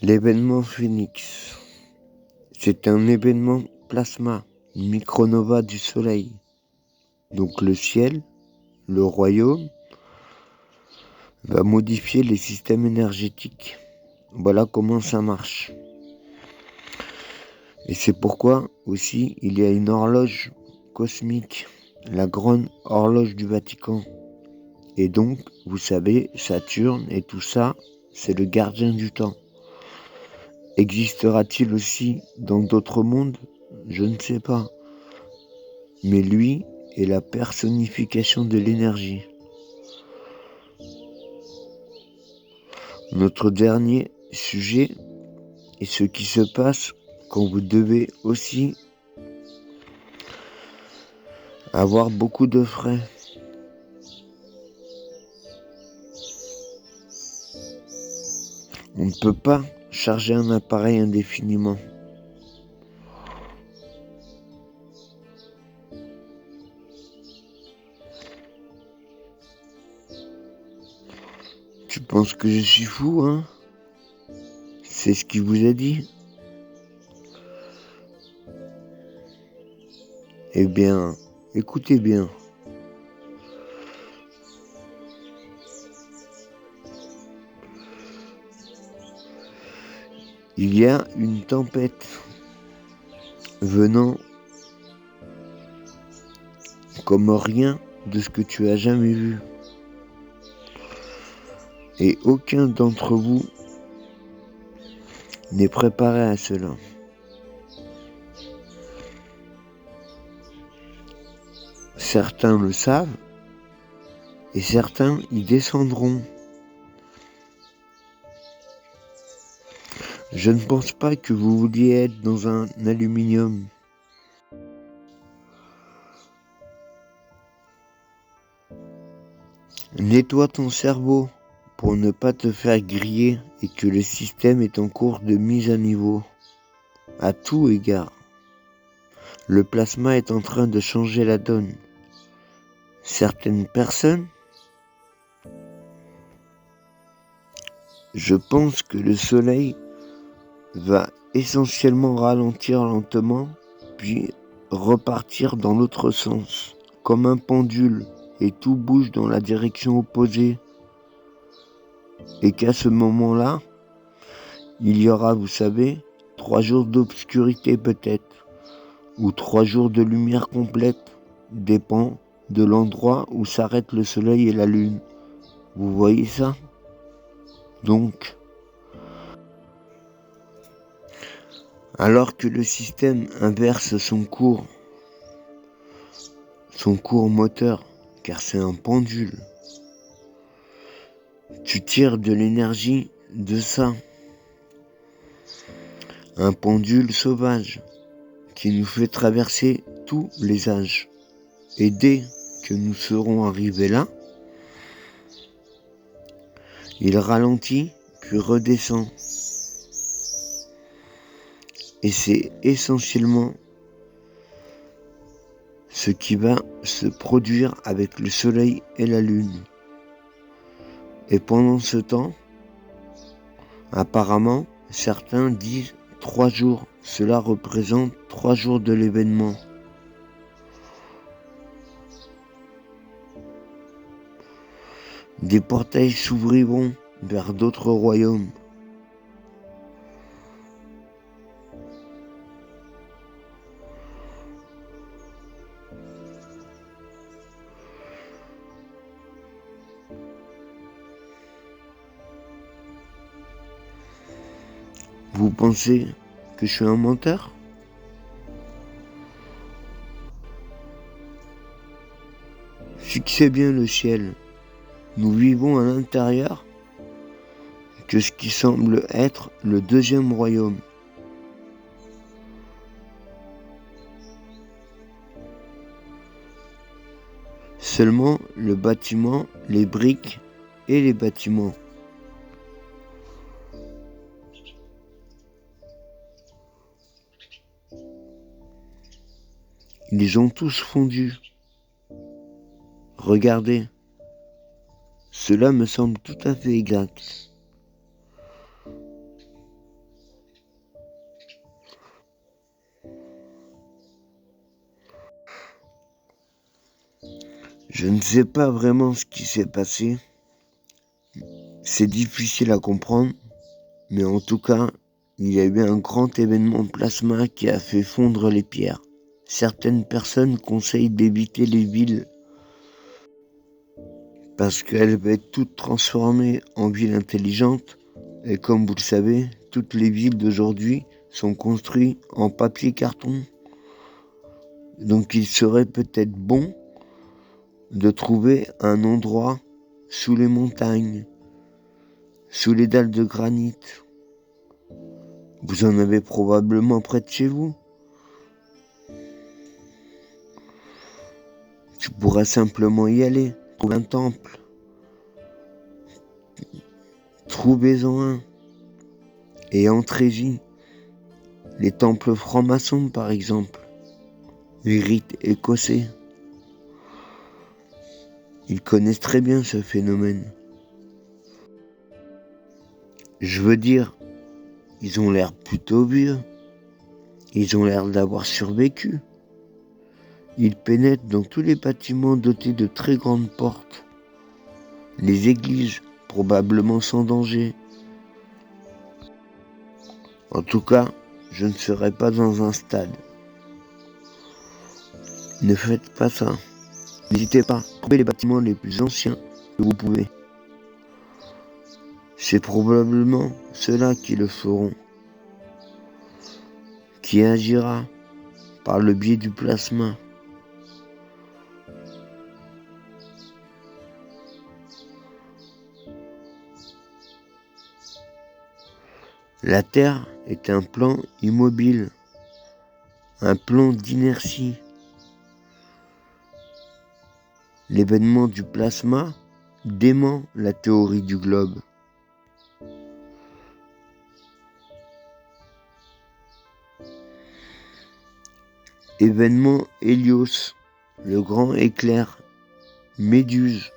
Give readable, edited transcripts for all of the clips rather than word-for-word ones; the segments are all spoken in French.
L'événement Phénix, c'est un événement plasma, une micronova du Soleil. Donc le ciel, le royaume, va modifier les systèmes énergétiques. Voilà comment ça marche. Et c'est pourquoi aussi il y a une horloge cosmique, la grande horloge du Vatican. Et donc, vous savez, Saturne et tout ça, c'est le gardien du temps. Existera-t-il aussi dans d'autres mondes? Je ne sais pas. Mais lui est la personnification de l'énergie. Notre dernier sujet est ce qui se passe quand vous devez aussi avoir beaucoup de frais. On ne peut pas charger un appareil indéfiniment. Tu penses que je suis fou, hein? C'est ce qu'il vous a dit? Eh bien, écoutez bien. Il y a une tempête venant comme rien de ce que tu as jamais vu. Et aucun d'entre vous n'est préparé à cela. Certains le savent et certains y descendront. Je ne pense pas que vous vouliez être dans un aluminium. Nettoie ton cerveau pour ne pas te faire griller et que le système est en cours de mise à niveau. À tout égard. Le plasma est en train de changer la donne. Certaines personnes, je pense que le soleil va essentiellement ralentir lentement, puis repartir dans l'autre sens, comme un pendule, et tout bouge dans la direction opposée. Et qu'à ce moment-là, il y aura, vous savez, 3 jours d'obscurité peut-être, ou 3 jours de lumière complète, dépend de l'endroit où s'arrête le soleil et la lune. Vous voyez ça? Donc, alors que le système inverse son cours moteur, car c'est un pendule, tu tires de l'énergie de ça. Un pendule sauvage qui nous fait traverser tous les âges. Et dès que nous serons arrivés là, il ralentit puis redescend. Et c'est essentiellement ce qui va se produire avec le soleil et la lune. Et pendant ce temps, apparemment, certains disent 3 jours. Cela représente 3 jours de l'événement. Des portails s'ouvriront vers d'autres royaumes. Vous pensez que je suis un menteur? Fixez bien le ciel. Nous vivons à l'intérieur de ce qui semble être le deuxième royaume. Seulement le bâtiment, les briques et les bâtiments. Ils ont tous fondu. Regardez. Cela me semble tout à fait exact. Je ne sais pas vraiment ce qui s'est passé. C'est difficile à comprendre, mais en tout cas, il y a eu un grand événement plasma qui a fait fondre les pierres. Certaines personnes conseillent d'éviter les villes parce qu'elles vont être toutes transformées en villes intelligentes. Et comme vous le savez, toutes les villes d'aujourd'hui sont construites en papier-carton. Donc il serait peut-être bon de trouver un endroit sous les montagnes, sous les dalles de granit. Vous en avez probablement près de chez vous. Tu pourras simplement y aller, trouver un temple. Trouvez-en un et entrez-y. Les temples francs-maçons, par exemple. Les rites écossais. Ils connaissent très bien ce phénomène. Je veux dire, ils ont l'air plutôt vieux. Ils ont l'air d'avoir survécu. Ils pénètrent dans tous les bâtiments dotés de très grandes portes. Les églises, probablement sans danger. En tout cas, je ne serai pas dans un stade. Ne faites pas ça. N'hésitez pas, trouvez les bâtiments les plus anciens que vous pouvez. C'est probablement ceux-là qui le feront, qui agira par le biais du plasma. La Terre est un plan immobile, un plan d'inertie. L'événement du plasma dément la théorie du globe. Événement Hélios, le grand éclair, Méduse,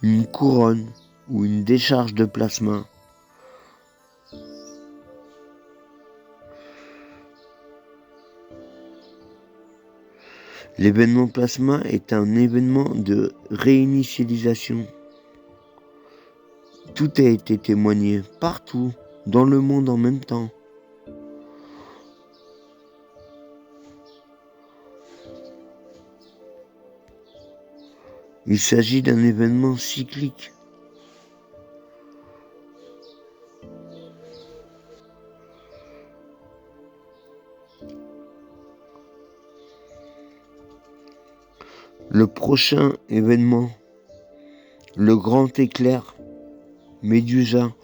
une couronne ou une décharge de plasma. L'événement plasma est un événement de réinitialisation. Tout a été témoigné partout, dans le monde en même temps. Il s'agit d'un événement cyclique. Le prochain événement, le grand éclair, Médusa.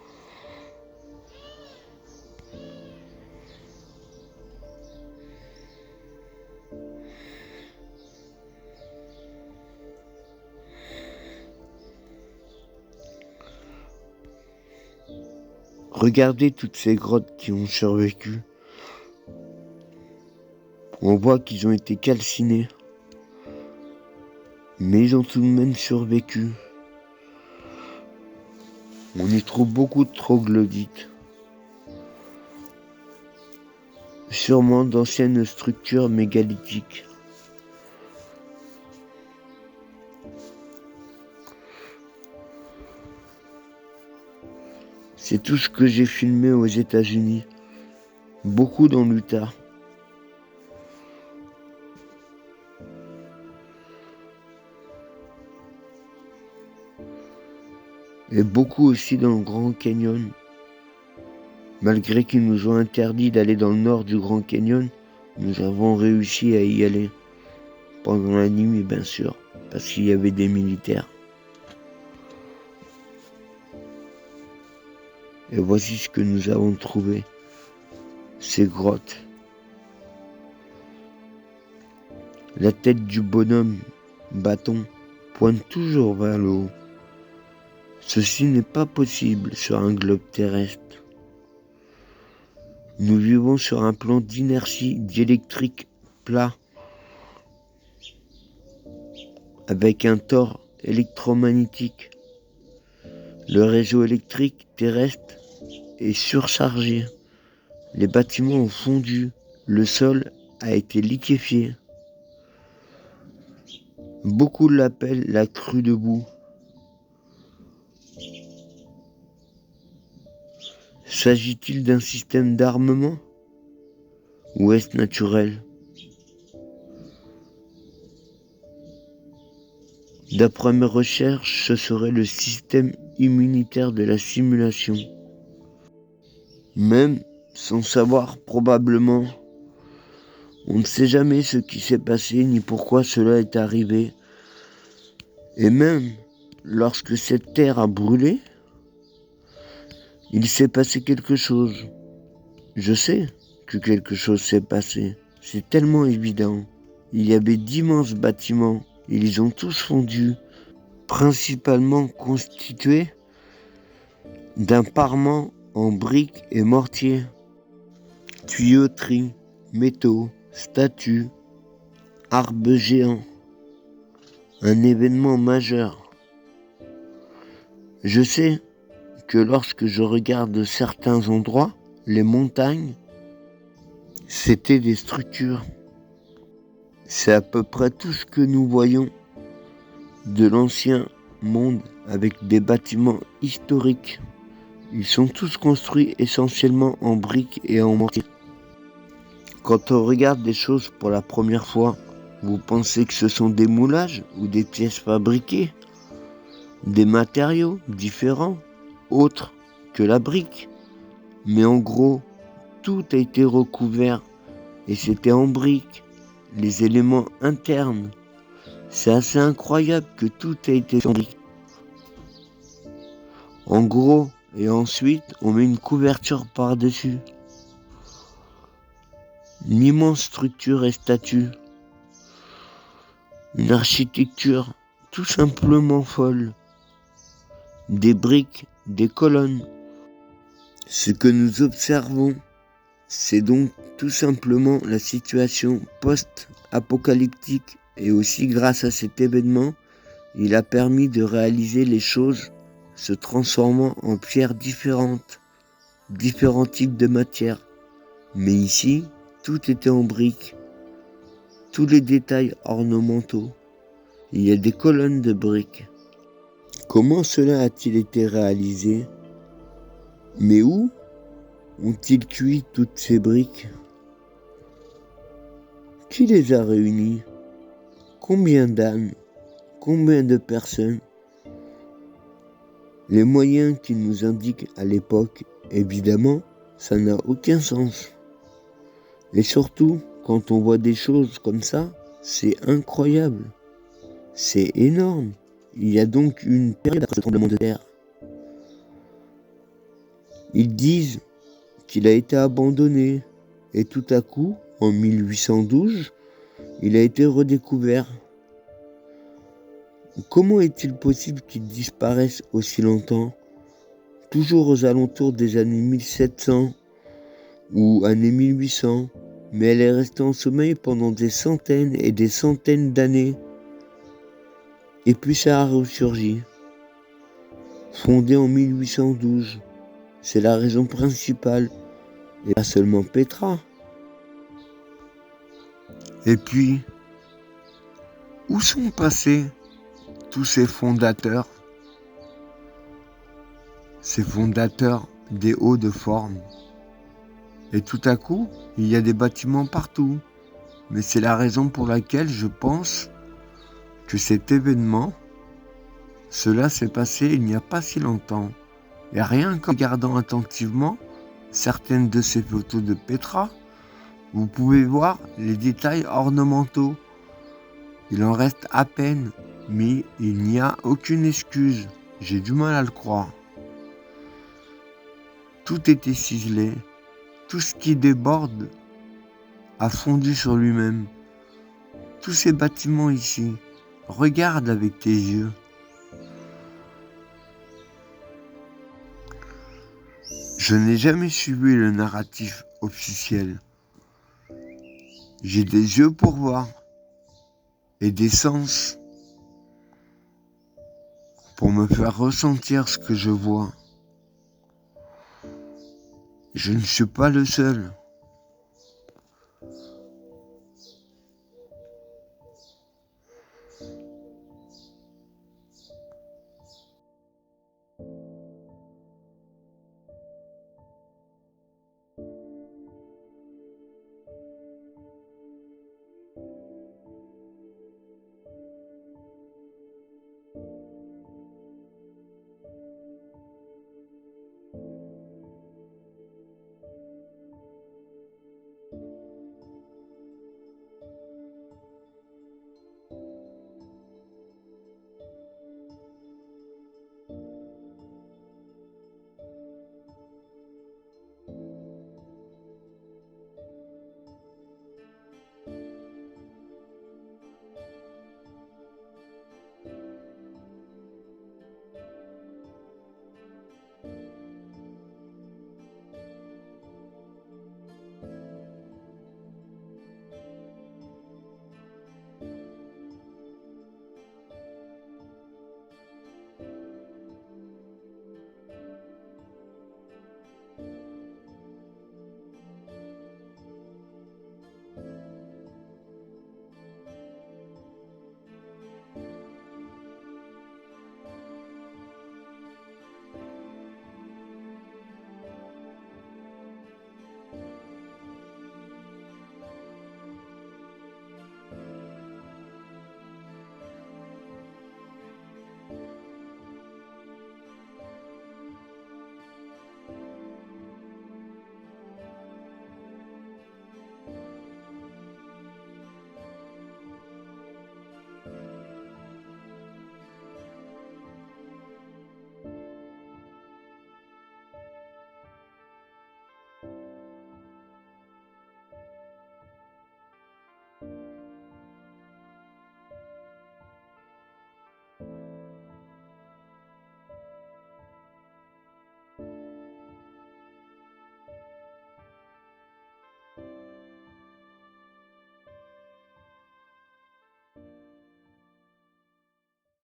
Regardez toutes ces grottes qui ont survécu. On voit qu'ils ont été calcinés, mais ils ont tout de même survécu. On y trouve beaucoup de troglodytes, sûrement d'anciennes structures mégalithiques. C'est tout ce que j'ai filmé aux États-Unis, beaucoup dans l'Utah. Et beaucoup aussi dans le Grand Canyon. Malgré qu'ils nous ont interdit d'aller dans le nord du Grand Canyon, nous avons réussi à y aller. Pendant la nuit, bien sûr, parce qu'il y avait des militaires. Et voici ce que nous avons trouvé. Ces grottes. La tête du bonhomme, bâton, pointe toujours vers le haut. Ceci n'est pas possible sur un globe terrestre. Nous vivons sur un plan d'inertie diélectrique plat, avec un tore électromagnétique. Le réseau électrique terrestre est surchargé. Les bâtiments ont fondu. Le sol a été liquéfié. Beaucoup l'appellent la crue de boue. S'agit-il d'un système d'armement ou est-ce naturel? D'après mes recherches, ce serait le système immunitaire de la simulation. Même sans savoir probablement, on ne sait jamais ce qui s'est passé ni pourquoi cela est arrivé. Et même lorsque cette terre a brûlé, il s'est passé quelque chose. Je sais que quelque chose s'est passé. C'est tellement évident. Il y avait d'immenses bâtiments. Ils ont tous fondu, principalement constitués d'un parement en briques et mortier, tuyauterie, métaux, statues, arbres géants. Un événement majeur. Je sais que lorsque je regarde certains endroits, les montagnes, c'était des structures. C'est à peu près tout ce que nous voyons de l'ancien monde avec des bâtiments historiques. Ils sont tous construits essentiellement en briques et en mortier. Quand on regarde des choses pour la première fois, vous pensez que ce sont des moulages ou des pièces fabriquées, des matériaux différents, autres que la brique. Mais en gros, tout a été recouvert et c'était en briques, les éléments internes. C'est assez incroyable que tout ait été en briques. En gros, et ensuite, on met une couverture par-dessus. Une immense structure et statue. Une architecture tout simplement folle. Des briques, des colonnes. Ce que nous observons, c'est donc tout simplement la situation post-apocalyptique. Et aussi grâce à cet événement, il a permis de réaliser les choses se transformant en pierres différentes, différents types de matières. Mais ici, tout était en briques, tous les détails ornementaux. Il y a des colonnes de briques. Comment cela a-t-il été réalisé? Mais où ont-ils cuit toutes ces briques? Qui les a réunies? Combien d'âmes? Combien de personnes? Les moyens qu'ils nous indiquent à l'époque, évidemment, ça n'a aucun sens. Et surtout, quand on voit des choses comme ça, c'est incroyable. C'est énorme. Il y a donc une période après ce tremblement de terre. Ils disent qu'il a été abandonné. Et tout à coup, en 1812, il a été redécouvert. Comment est-il possible qu'il disparaisse aussi longtemps? Toujours aux alentours des années 1700 ou années 1800, mais elle est restée en sommeil pendant des centaines et des centaines d'années. Et puis ça a ressurgi. Fondée en 1812, c'est la raison principale, et pas seulement Petra. Et puis, où sont passés tous ces fondateurs des hauts de forme? Et tout à coup, il y a des bâtiments partout. Mais c'est la raison pour laquelle je pense que cet événement, cela s'est passé il n'y a pas si longtemps. Et rien qu'en regardant attentivement certaines de ces photos de Petra, vous pouvez voir les détails ornementaux. Il en reste à peine, mais il n'y a aucune excuse. J'ai du mal à le croire. Tout était ciselé. Tout ce qui déborde a fondu sur lui-même. Tous ces bâtiments ici, regarde avec tes yeux. Je n'ai jamais suivi le narratif officiel. J'ai des yeux pour voir et des sens pour me faire ressentir ce que je vois. Je ne suis pas le seul.